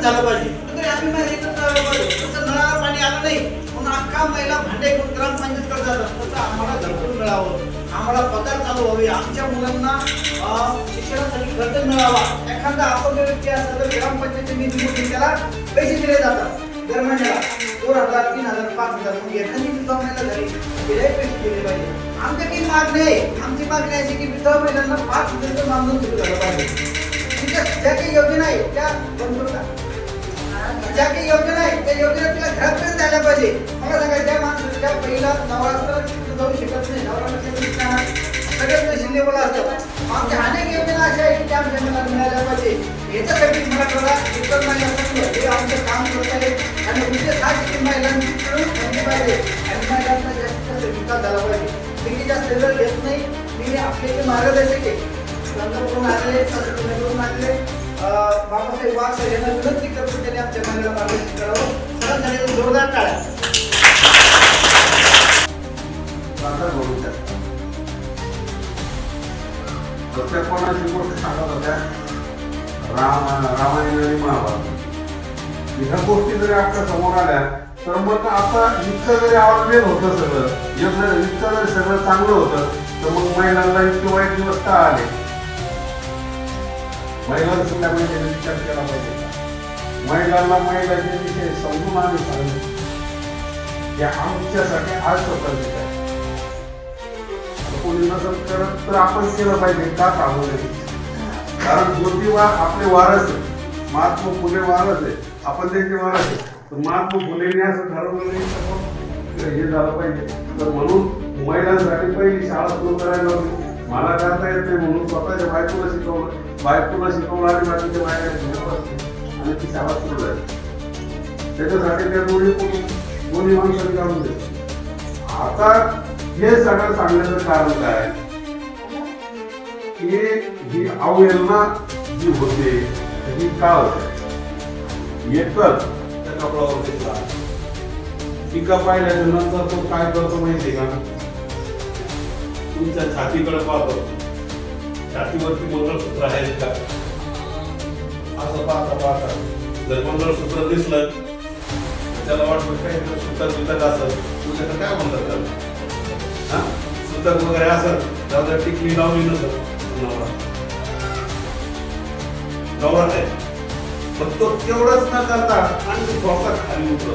झालं पाहिजे, तरी आम्ही महिला एकत्र आलो पाहिजे. तसं नळाला पाणी आलं नाही म्हणून अख्खा महिला भांडे घेऊन ग्रामपंचायत करत जातात. तसं आम्हाला घरकुल मिळावं, आम्हाला पगार चालू व्हावे, आमच्या मुलांना शिक्षणासाठी खर्च मिळावा. एखादा अपंग व्यक्ती असला तर ग्रामपंचायतीच्या निधीमधून त्याला पैसे दिले जातात दर महिन्याला 2000, 3000, 5000. मग एखादी विधवा महिला झाली तिलाही पैसे दिले पाहिजे. आमची काही मागणी आहे, आमची मागणी अशी की विधवा महिलांना 5,000 मानधन सुरू झालं पाहिजे. ज्या काही योजना आहे त्या बंद करतात, ज्या काही योजना आहे त्या योजना तिला घरापर्यंत द्यायला पाहिजे. मला सांगा, ज्या माणसाच्या पहिला नवरा जाऊ शकत नाही, नवरा सगळ्यात पैसे लेवल असतात. आमच्या अनेक योजना अशा आहेत की त्या आमच्या मुलांना मिळाल्या पाहिजे. याच्यासाठी मराठवाडा इतर महिला हे आमचं काम करत आहे आणि उद्या 7 महिलांची मिळून ठेवली पाहिजे आणि महिलांना जास्त जास्त विकास झाला पाहिजे. मी जास्त रिझल्ट घेत नाही, मी आपले मार्गदर्शक आहे. चंद्रपूरून आले, पुण्यावरून आले, बाबासाहेब वाघ सर यांना विनंती करतो त्यांनी आमच्या महिला मार्गदर्शन करावं. सरांसाठी जोरदार टाळ्या. त्या कोणाची गोष्ट सांगत होत्या रामायण आणि महाभारत. ह्या गोष्टी जरी आपल्या समोर आल्या तर मग आता इतकं जरी आवाज होतं सगळं, इतकं जरी सगळं चांगलं होतं तर मग महिलांना इतके वाईट दिवस का आले? महिलांना सुद्धा महिलांनी विचार केला पाहिजे. महिलांना महिलांचे विषय समजून आम्ही सांगितले की आमच्यासाठी आज स्वतंत्र आहे. कोणी नसेल करत तर आपण केलं पाहिजे, का सांगू नये? कारण ज्योतिबा आपले वारस आहे, महात्मा फुले वारस आहे, आपण त्यांचे वारस आहे. तर महात्मा फुलेंनी असं ठरवलं नाही हे झालं पाहिजे. तर म्हणून महिलांसाठी पहिली शाळा सुरू करायला होती. मला करता येत नाही म्हणून स्वतःच्या बायकोला शिकवलं आणि बाकीच्या बायकांना आणि ती शाळा सुरू झाली. त्याच्यासाठी त्या दोन्ही माणसांनी काढून दिलं. आता हे सगळं सांगण्याचं कारण काय की ही अवहेलना जी होते ही का होते? एकतर त्या कपडावर घेतला, टीका पाहिल्याच्या नंतर तो काय करतो माहितीये का? तुमच्या छातीकडे पाहतो, छातीवरती मंगळसूत्र आहे का असं पाहता जर मंगळसूत्र दिसलं त्याला वाटतं काय सुतक असं, तुझ्याकडे काय म्हणतात त्याला सुतक वगैरे असं त्याला टिकली लावली नसत, नवरा आहे. पण तो तेवढंच न करता आणि थोडासा खाली उतरतो,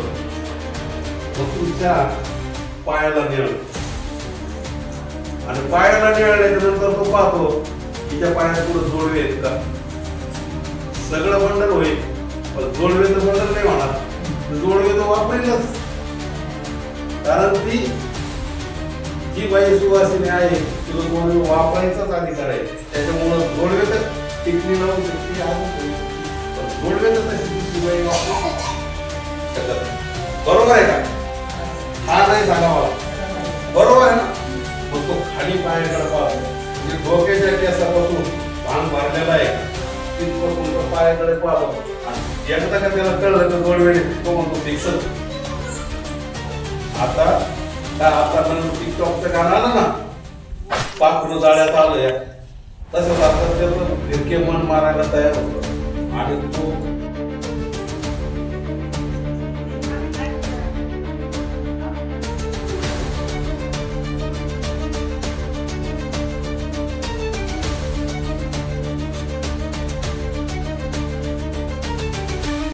मग तुमच्या पायाला निळ आणि पायाला निळाल्याच्या नंतर तो पाहतो तिच्या पायात पुढे जोडवे आहेत का? सगळं बंडल होईल पण जोडवे तर बंडल नाही होणार. जोडवे तर वापरेलच, कारण ती जी बाई सुवासिनी आहे तिला जोडवे वापरायचाच अधिकार आहे. त्याच्यामुळं जोडवे तर टिकली लावू शकते, जोडवे तर तशी बाई वापरू शकत. बरोबर आहे का? हा नाही सांगा मला, बरोबर आहे ना? मग तो खाली पायाकडे पाहतो, म्हणजे डोक्याच्या केसापासून भांग भरलेला आहे तिथपासून पायाकडे पाहतो. एकदा का त्याला कळलं तर जोडवे तो म्हणतो फिक्सच. आता टिकटॉकचं गाणं आलं ना, पाखरू जाळ्यात आलं या, तसंच आता त्याचं फिरके मन मारायला तयार होतं आणि तो